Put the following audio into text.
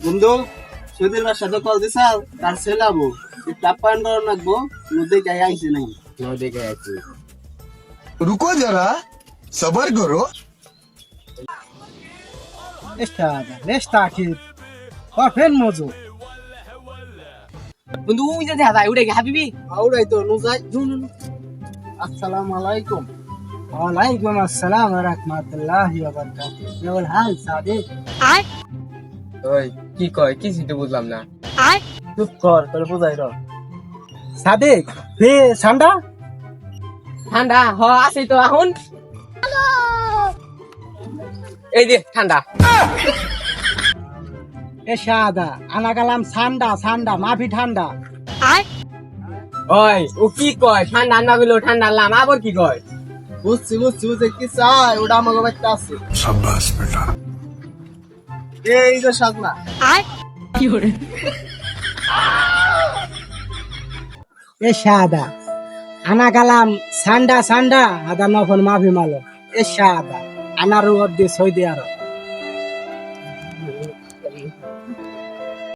বন্ধু সুধীর সাথে কল দিছাল তার ছেলাবো টাপ পয়েন্ট রাখবো নদী গায়ে আইছে নাই নদী গেছি रुको जरा सबर करो। Nesta aqui. Ó, vendo, moço? বন্ধু ওই যে দেখা যায় উড়ে গে হাবিবি আউরাই তো নুজাই আসসালামু আলাইকুম Waalaikum assalam warahmatullahi wabarakatuh. Yawal hal, Sadiq. ওই কি কয় কি সিটে বুঝলাম না চুপ কর তোর বুঝাই র Sadiq, be sanda? ঠান্ডা হ আছে তো এখন এই যে ঠান্ডা Eshada. Ana kalam sanda, mafi thanda. ওই ও কি কয় ঠান্ডা না গেলো ঠান্ডা লাম আবার কি কয় বুঝছি বুঝে কি চাই ওটা আমাকে বাচ্চা আছে शाबाश बेटा। এই যে সাজনা Eshada. Ana kalam sanda, ada nafon mafi malo. Eshada. Ana ruwad di soy di aro.